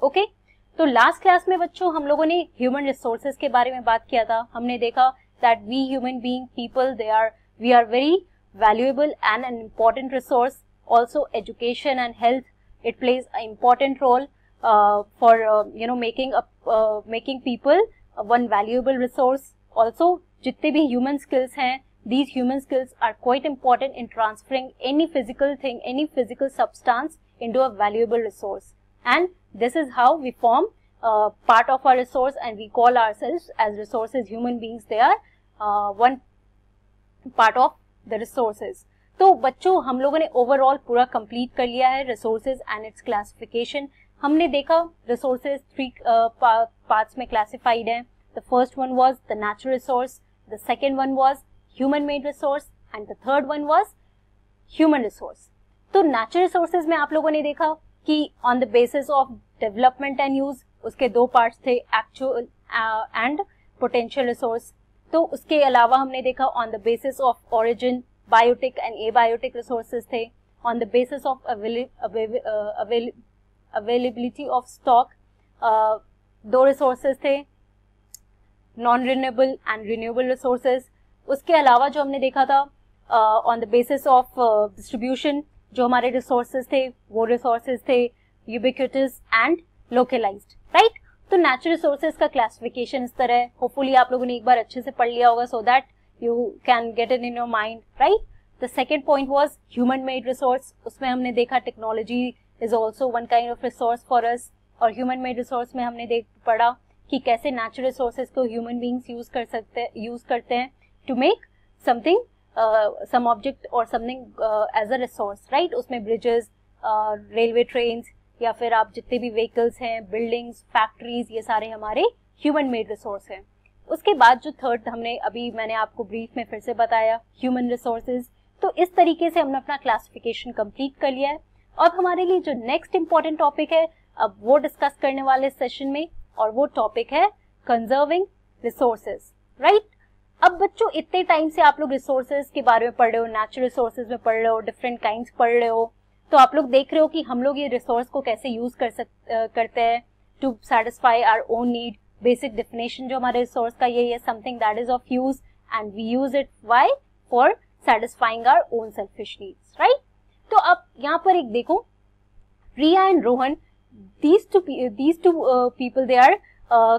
Okay तो last class में बच्चों हम लोगों ने ह्यूमन रिसोर्सेज के बारे में बात किया था. हमने देखा that we human being people we are very valuable and an important resource. Also education and health, it plays an important role for making people one valuable resource. Also जितने भी human skills हैं, these human skills are quite important in transferring any physical thing, any physical substance into a valuable resource, and this is how we form part of our resource and we call ourselves as resources. Human beings, they are one part of the resources. तो बच्चों हम लोगों ने overall पूरा complete कर लिया है resources and it's classification. हमने देखा रिसोर्सेज 3 पार्ट्स में क्लासिफाइड हैं. The first one was the natural resource, the second one was human made resource and the third one was human resource. तो नेचुरल रिसोर्सेज में आप लोगों ने देखा कि on the basis of development and use उसके दो पार्ट्स थे, एक्चुअल एंड पोटेंशियल रिसोर्स. तो उसके अलावा हमने देखा on the basis of origin biotic and abiotic resources थे. On the basis of availability of stock दो रिसोर्सेज थे, non renewable and renewable resources. उसके अलावा जो हमने देखा था on the basis of distribution जो हमारे रिसोर्सेज थे वो रिसोर्सेज थे यूबिक्विटस एंड लोकलाइज्ड, राइट. तो नेचुरल रिसोर्सेज का क्लासिफिकेशन इस तरह है. होपफुली आप लोगों ने एक बार अच्छे से पढ़ लिया होगा so that you can get it in your mind, right. The second point was human made resource. उसमें हमने देखा technology is also one kind of resource for us. और ह्यूमन मेड रिसोर्स में हमने पढ़ा कि कैसे नेचुरल रिसोर्सेज को ह्यूमन बींग्स यूज करते हैं to make something, some object और something as a resource, right. उसमें ब्रिजेस, रेलवे ट्रेन्स या फिर आप जितने भी व्हीकल्स हैं, बिल्डिंग्स, फैक्ट्रीज, ये सारे हमारे ह्यूमन मेड रिसोर्स हैं. उसके बाद जो थर्ड मैंने आपको ब्रीफ में फिर से बताया ह्यूमन रिसोर्सेज. तो इस तरीके से हमने अपना क्लासिफिकेशन कंप्लीट कर लिया है. अब हमारे लिए जो नेक्स्ट इंपॉर्टेंट टॉपिक है अब वो डिस्कस करने वाले सेशन में, और वो टॉपिक है कंजर्विंग रिसोर्सेज, राइट. अब बच्चों इतने टाइम से आप लोग रिसोर्सेज के बारे में पढ़ रहे हो, नेचुरल रिसोर्सेज में पढ़ रहे हो, डिफरेंट काइंड्स पढ़ रहे हो. तो आप लोग देख रहे हो कि हम लोग ये रिसोर्स को कैसे यूज करते हैं to satisfy our own need. Basic definition जो हमारे रिसोर्स का यही है, something that is of use and we use it why for satisfying our own selfish needs, right. तो अब यहाँ पर एक देखो, Riya and Rohan, these two people, they are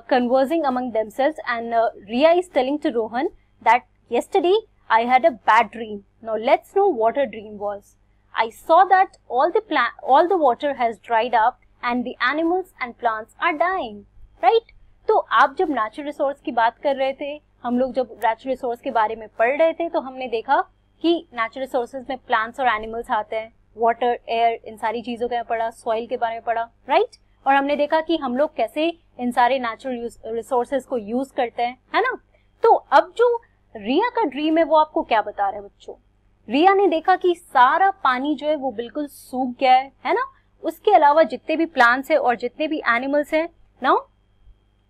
conversing among themselves, and Riya is telling to Rohan that yesterday I had a bad dream. Now let's know what her dream was. I saw that all the water has dried up and the animals and plants are dying, right? तो आप जब natural resource की बात कर रहे थे, हम लोग जब नेचुरल रिसोर्स के बारे में पढ़ रहे थे, तो हमने देखा कि नेचुरल रिसोर्सेज में प्लांट्स और एनिमल्स आते हैं, वाटर, एयर, इन सारी चीजों के पढ़ा, सॉइल के बारे में पढ़ा, राइट. और हमने देखा कि हम लोग कैसे इन सारे नेचुरल रिसोर्सेज को यूज करते हैं, है ना. तो अब जो रिया का ड्रीम है वो आपको क्या बता रहा है बच्चों. रिया ने देखा कि सारा पानी जो है वो बिल्कुल सूख गया है ना. उसके अलावा जितने भी प्लांट्स है और जितने भी एनिमल्स हैं, now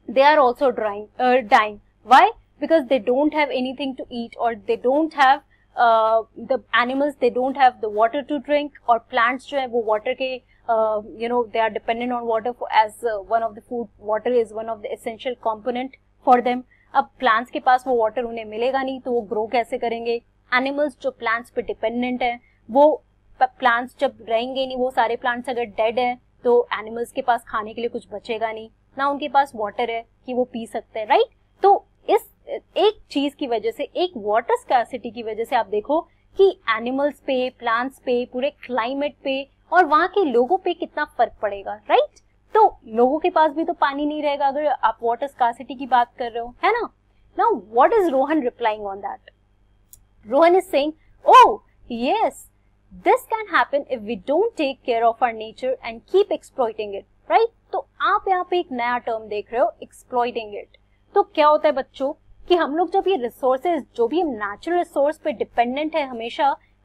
they are also dying. Why? Because they don't have anything to eat, और they don't have the animals, they don't have the water to drink, और plants जो है वो water के they are dependent on water as one of the food. Water is one of the essential component for them. अब plants के पास वो water उन्हें मिलेगा नहीं तो वो grow कैसे करेंगे. Animals जो plants पे dependent है, वो plants जब रहेंगे नहीं, वो सारे plants अगर dead है तो animals के पास खाने के लिए कुछ बचेगा नहीं, ना उनके पास water है कि वो पी सकते हैं, राइट. तो इस एक चीज की वजह से, एक वाटर स्कार्सिटी की वजह से आप देखो कि एनिमल्स पे, प्लांट्स पे, पूरे क्लाइमेट पे और वहां के लोगों पे कितना फर्क पड़ेगा, राइट. तो लोगों के पास भी तो पानी नहीं रहेगा अगर आप वाटर स्कार्सिटी की बात कर रहे हो, है ना. Now what is Rohan replying on that. Rohan is saying, oh yes, this can happen if we don't take care of our nature and keep exploiting it, right. तो आप यहाँ पे एक नया टर्म देख रहे हो, एक्सप्लॉइटिंग इट. तो क्या होता है बच्चों कि हम लोग जब ये रिसोर्सेज, जो भी हम नेचुरल रिसोर्स पे डिपेंडेंट है,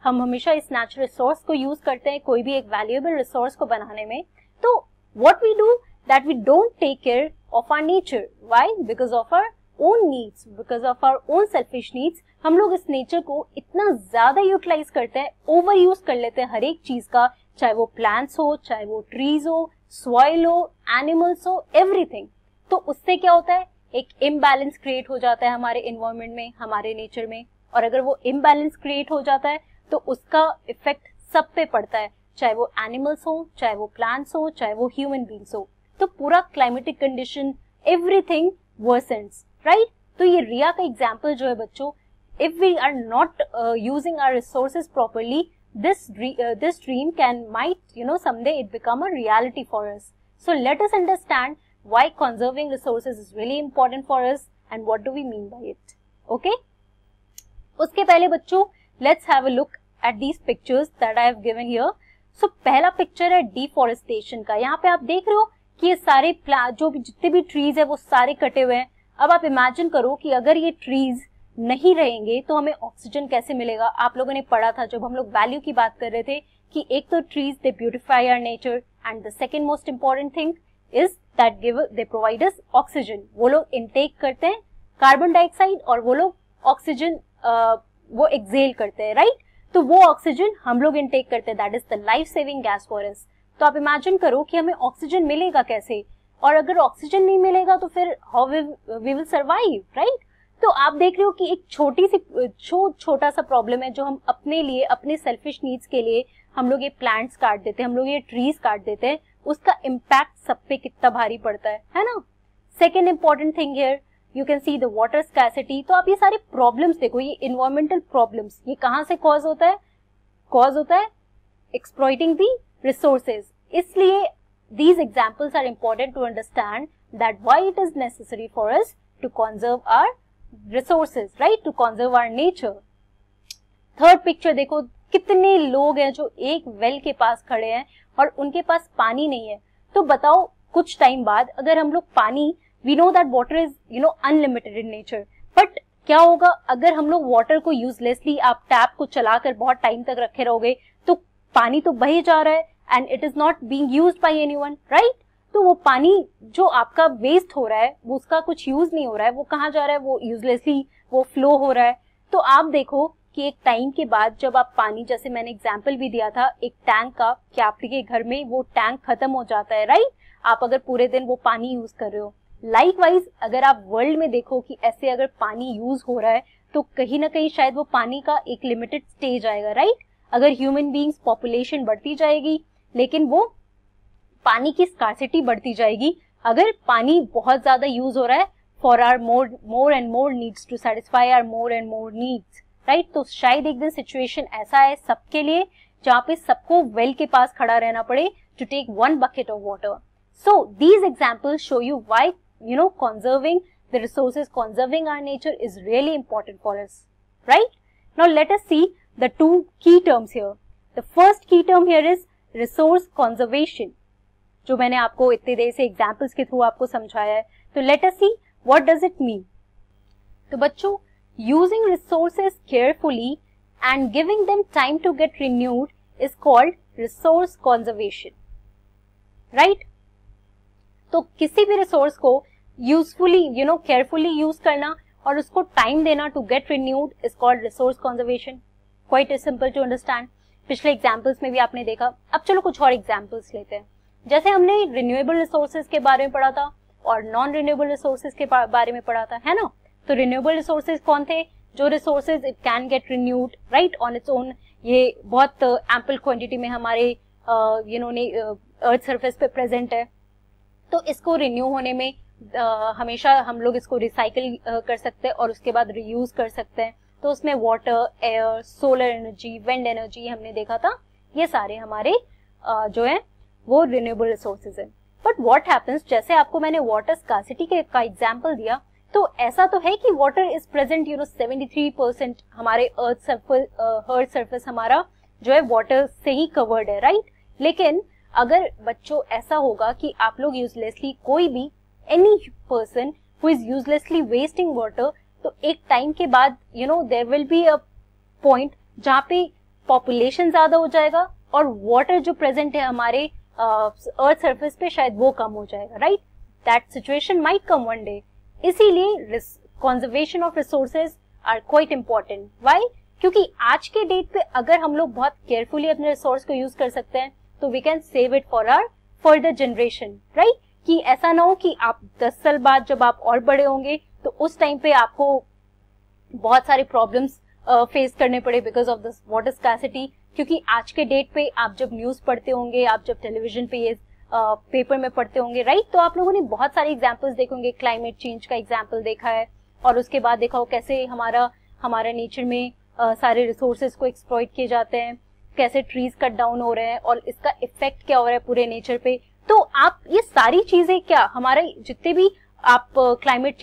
हम हमेशा इस नेचुरल रिसोर्स को यूज करते हैं कोई भी एक वैल्यूएबल रिसोर्स को बनाने में. तो what we do that we don't take care of our nature. Why? Because of our own needs, because of our own selfish needs. हम लोग इस नेचर को इतना ज्यादा यूटिलाइज करते हैं, ओवर यूज कर लेते हैं हर एक चीज का, चाहे वो प्लांट्स हो, चाहे वो ट्रीज हो, सॉइल हो, एनिमल्स हो, एवरीथिंग। तो उससे क्या होता है, एक इम्बैलेंस क्रिएट हो जाता है हमारे एनवायरनमेंट में, हमारे नेचर में। और अगर वो इम्बैलेंस क्रिएट हो जाता है तो उसका इफेक्ट सब पे पड़ता है, चाहे वो एनिमल्स हो, चाहे वो प्लांट्स हो, चाहे वो ह्यूमन बींग्स हो। तो पूरा climatic condition, everything versions, right. तो ये रिया का एग्जाम्पल जो है बच्चों, if we are not using our resources properly, this dream might someday it become a reality for us. So let us understand why conserving resources is really important for us and what do we mean by it. Okay, उसके पहले बच्चों let's have a look at these pictures that I have given here. So पहला picture है deforestation का। यहाँ पे आप देख रहे हो कि ये सारे जो भी जितने भी ट्रीज है वो सारे कटे हुए हैं। अब आप इमेजिन करो कि अगर ये ट्रीज नहीं रहेंगे तो हमें ऑक्सीजन कैसे मिलेगा। आप लोगों ने पढ़ा था जब हम लोग वैल्यू की बात कर रहे थे कि एक तो trees they beautify our nature and the second most important thing is that they provide us oxygen. वो लोग इनटेक करते हैं कार्बन डाइऑक्साइड और वो लोग ऑक्सीजन वो एक्सेल करते हैं, राइट। तो वो ऑक्सीजन हम लोग इनटेक करते हैं, that is the life saving gas for us. तो आप इमेजिन करो कि हमें ऑक्सीजन मिलेगा कैसे, और अगर ऑक्सीजन नहीं मिलेगा तो फिर how we will survive, right. तो आप देख रहे हो कि एक छोटी सी छोटा सा प्रॉब्लम है जो हम अपने लिए, अपने सेल्फिश नीड्स के लिए हम लोग ये प्लांट्स काट देते हैं, हम लोग ये ट्रीज काट देते हैं, उसका इम्पैक्ट सब पे कितना भारी पड़ता है ना। Second important thing here you can see the water scarcity. तो आप ये सारे प्रॉब्लम्स देखो, ये इन्वायरमेंटल प्रॉब्लम्स, ये कहाँ से कॉज होता है, कॉज होता है एक्सप्लॉइटिंग दी रिसोर्सेज। इसलिए these examples are important to understand that why it is necessary for us to conserve our resources, right, to conserve our nature. Third picture देखो, कितने लोग हैं जो एक वेल के पास खड़े हैं और उनके पास पानी नहीं है। तो बताओ कुछ टाइम बाद अगर हम लोग पानी, we know that water is unlimited in nature, but क्या होगा अगर हम लोग वाटर को यूजलेसली, आप टैप को चलाकर बहुत टाइम तक रखे रहोगे तो पानी तो बह जा रहा है and it is not being used by anyone, right? तो वो पानी जो आपका वेस्ट हो रहा है वो उसका कुछ यूज नहीं हो रहा है, वो कहाँ जा रहा है, वो यूजलेसली वो फ्लो हो रहा है। तो आप देखो कि एक टाइम के बाद जब आप पानी, जैसे मैंने एग्जांपल भी दिया था एक टैंक का, कि आपके घर में वो टैंक खत्म हो जाता है, राइट, आप अगर पूरे दिन वो पानी यूज कर रहे हो। लाइकवाइज अगर आप वर्ल्ड में देखो कि ऐसे अगर पानी यूज हो रहा है तो कहीं ना कहीं शायद वो पानी का एक लिमिटेड स्टेज आएगा, राइट। अगर ह्यूमन बीइंग्स पॉपुलेशन बढ़ती जाएगी लेकिन वो पानी की स्कार्सिटी बढ़ती जाएगी। अगर पानी बहुत ज्यादा यूज हो रहा है for our more and more needs, to satisfy our more and more needs, right. तो शायद एक दिन सिचुएशन ऐसा है सबके लिए जहाँ पे सबको वेल के पास खड़ा रहना पड़े to take one bucket of water. So these examples show you why conserving the resources, conserving our nature is really important for us, right? Now let us see the two key terms here. The first key term here is resource conservation, जो मैंने आपको इतने देर से examples के through आपको समझाया है। तो let us see what does it mean. तो बच्चों, using resources carefully and giving them time to get renewed is called resource conservation, right? तो किसी भी रिसोर्स को यूजफुली केयरफुली यूज करना और उसको टाइम देना to get renewed is called resource conservation. Quite simple to understand. पिछले examples में भी आपने देखा। अब चलो कुछ और एग्जांपल्स लेते हैं। जैसे हमने रिन्यूएबल रिसोर्सेज के बारे में पढ़ा था और नॉन रिन्यूएबल रिसोर्सेज के बारे में पढ़ा था, है ना। तो रिन्यूएबल रिसोर्सेज कौन थे? जो resources it can get renewed right on its own, ये बहुत एम्पल क्वांटिटी में हमारे अर्थ सरफेस पे प्रेजेंट है। तो इसको रिन्यू होने में हमेशा हम लोग इसको रिसाइकिल कर सकते हैं और उसके बाद रीयूज कर सकते हैं। तो उसमें water, air, solar energy, wind energy हमने देखा था, ये सारे हमारे जो है वो रिन्यूएबल रिसोर्सेज है। बट व्हाट हैपेंस, जैसे आपको मैंने वाटर स्कार्सिटी का एग्जांपल दिया, तो ऐसा तो है कि वाटर इज प्रेजेंट 73% हमारे अर्थ सरफेस हमारा जो है वाटर से ही कवर्ड है, राइट। लेकिन अगर बच्चों ऐसा होगा कि आप लोग यूजलेसली, कोई भी any person who is uselessly wasting water, तो एक टाइम के बाद there will be a point जहाँ पे पॉपुलेशन ज्यादा हो जाएगा और वाटर जो प्रेजेंट है हमारे अर्थ सरफेस पे शायद वो कम हो जाएगा, right. That situation might come one day. इसीलिए conservation of resources are quite important. Why? क्योंकि आज के डेट पे अगर हम लोग बहुत केयरफुली अपने रिसोर्स को यूज कर सकते हैं तो we can save it for our further generation, right? कि ऐसा ना हो कि आप 10 साल बाद जब आप और बड़े होंगे तो उस टाइम पे आपको बहुत सारे प्रॉब्लम्स फेस करने पड़े because of this water scarcity. क्योंकि आज के डेट पे आप जब न्यूज पढ़ते होंगे, आप जब टेलीविजन पे ये पेपर में पढ़ते होंगे, राइट, तो आप लोगों ने बहुत सारे एग्जाम्पल्स देखे होंगे। क्लाइमेट चेंज का एग्जाम्पल देखा है और उसके बाद देखा हो कैसे हमारा नेचर में सारे रिसोर्सेज को एक्सप्लॉइट किए जाते हैं, कैसे ट्रीज कट डाउन हो रहे हैं और इसका इफेक्ट क्या हो रहा है पूरे नेचर पे। तो आप ये सारी चीजें क्या हमारे जितने भी आप क्लाइमेट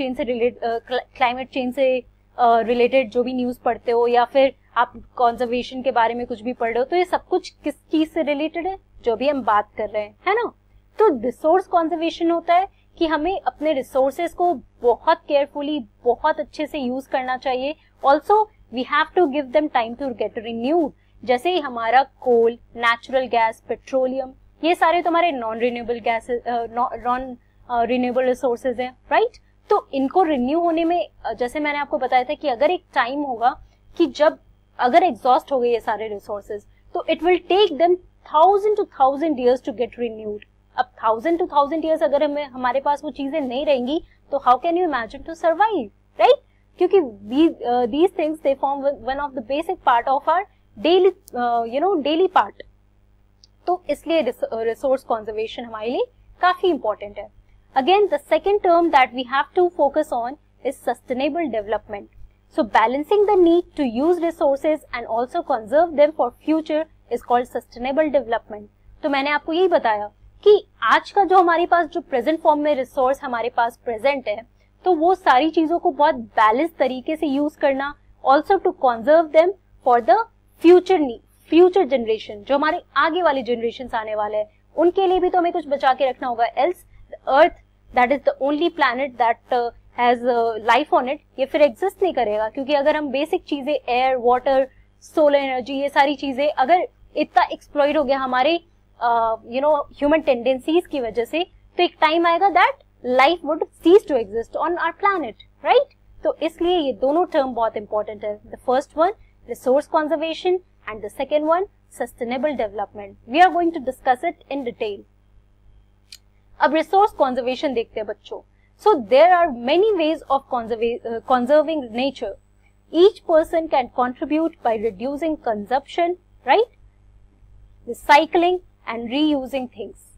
चेंज से रिलेटेड जो भी न्यूज पढ़ते हो या फिर आप कंजर्वेशन के बारे में कुछ भी पढ़ रहे हो, तो ये सब कुछ किस चीज से रिलेटेड है, जो भी हम बात कर रहे हैं, है ना? तो रिसोर्स कंजर्वेशन होता है कि हमें अपने रिसोर्सेज को बहुत केयरफुली, बहुत अच्छे से यूज करना चाहिए। Also we have to give them time to get renewed. जैसे हमारा कोल, नेचुरल गैस, पेट्रोलियम, ये सारे तुम्हारे non renewable gases, non renewable resources हैं, राइट? तो इनको रिन्यू होने में जैसे मैंने आपको बताया था कि अगर एक टाइम होगा कि जब अगर एग्जॉस्ट हो गए ये सारे रिसोर्सेज, तो it will take them 1000 to 1000 years to get renewed. अब 1000 to 1000 years अगर हमारे पास वो चीजें नहीं रहेंगी तो how can you imagine to survive, right? क्योंकि these things they form one of the basic part of our daily part। तो इसलिए रिसोर्स कंजर्वेशन हमारे लिए काफी इंपॉर्टेंट है। Again the second term that we have to focus on is sustainable development. So balancing the need to use resources and also conserve them for future is called sustainable development. तो मैंने आपको यही बताया कि आज का जो हमारे पास जो प्रेजेंट फॉर्म में रिसोर्स हमारे पास प्रेजेंट है, तो वो सारी चीजों को बहुत बैलेंस तरीके से यूज करना, also to conserve them for the future generation, जो हमारे आगे वाले जनरेशन आने वाले हैं, उनके लिए भी तो हमें कुछ बचा के रखना होगा। Else earth that is the only planet that has life on it, ये फिर एग्जिस्ट नहीं करेगा। क्योंकि अगर हम बेसिक चीजें, एयर, वाटर, सोलर एनर्जी, ये सारी चीजें अगर इतना एक्सप्लॉइट हो गया हमारे ह्यूमन टेंडेंसीज की वजह से, तो एक टाइम आएगा that life would cease to exist on our planet, right? तो इसलिए ये दोनों टर्म बहुत इंपॉर्टेंट है। The first one resource conservation and the second one sustainable development. We are going to discuss it in detail. अब resource conservation देखते हैं बच्चों। So there are many ways of conserving nature. Each person can contribute by reducing consumption, right? Recycling and reusing things.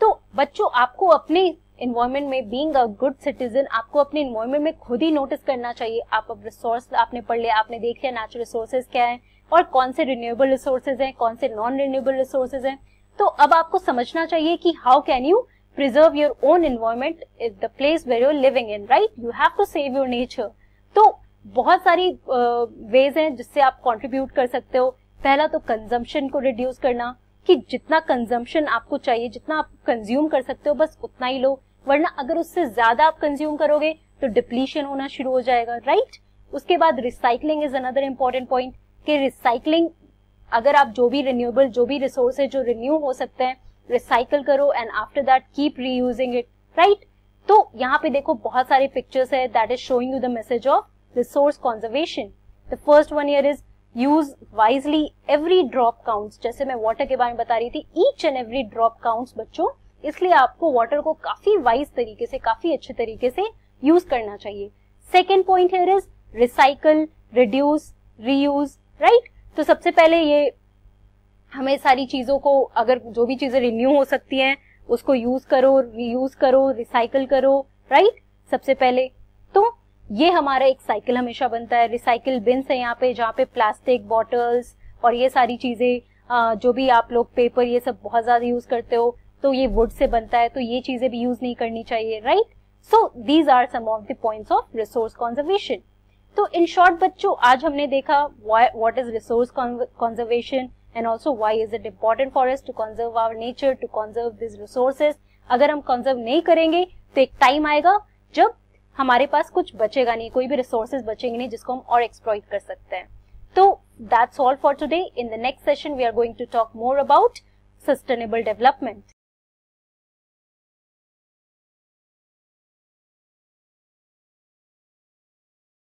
तो बच्चों आपको अपने environment में being a good citizen, आपको अपने environment में खुद ही notice करना चाहिए। आप अब resource आपने पढ़ लिया, आपने देख लिया natural resources क्या है और कौन से रिन्यूएबल रिसोर्सेज हैं, कौन से नॉन रिन्यूएबल रिसोर्सेज हैं। तो अब आपको समझना चाहिए कि how can you preserve your own environment in the place where you are living in, right? You have to save your nature. तो बहुत सारी वेज हैं जिससे आप कंट्रीब्यूट कर सकते हो। पहला तो कंजम्पशन को रिड्यूस करना, कि जितना कंजम्पशन आपको चाहिए, जितना आप कंज्यूम कर सकते हो बस उतना ही लो, वरना अगर उससे ज्यादा आप कंज्यूम करोगे तो डिप्लीशन होना शुरू हो जाएगा, राइट? उसके बाद recycling is another important point, कि रिसाइकलिंग अगर आप जो भी रिन्यूएबल, जो भी रिसोर्स है जो रिन्यू हो सकते हैं, रिसाइकल करो and after that keep reusing it, right? तो यहाँ पे देखो बहुत सारे पिक्चर्स है that is showing you the message of resource conservation. The first one here is use wisely, every drop counts. जैसे मैं वाटर के बारे में बता रही थी, each and every drop counts बच्चों, इसलिए आपको वाटर को काफी वाइज तरीके से, काफी अच्छे तरीके से यूज करना चाहिए। Second point here is recycle, reduce, reuse, right? तो सबसे पहले ये हमें सारी चीजों को, अगर जो भी चीजें रिन्यू हो सकती हैं उसको यूज करो, रीयूज करो, रिसाइकल करो, राइट? सबसे पहले तो ये हमारा एक साइकिल हमेशा बनता है। रिसाइकिल बिन्स है यहाँ पे, जहाँ पे प्लास्टिक बॉटल्स और ये सारी चीजें, जो भी आप लोग पेपर ये सब बहुत ज्यादा यूज करते हो, तो ये वुड से बनता है, तो ये चीजें भी यूज नहीं करनी चाहिए, right? So these are some of the points of resource conservation. तो इन शॉर्ट बच्चों आज हमने देखा what is resource conservation and also why is it important for us to conserve our nature, to conserve this resources. अगर हम conserve नहीं करेंगे तो एक टाइम आएगा जब हमारे पास कुछ बचेगा नहीं, कोई भी रिसोर्सेज बचेंगे नहीं जिसको हम और एक्सप्लॉइट कर सकते हैं। तो that's all for today. In the next session we are going to talk more about sustainable development.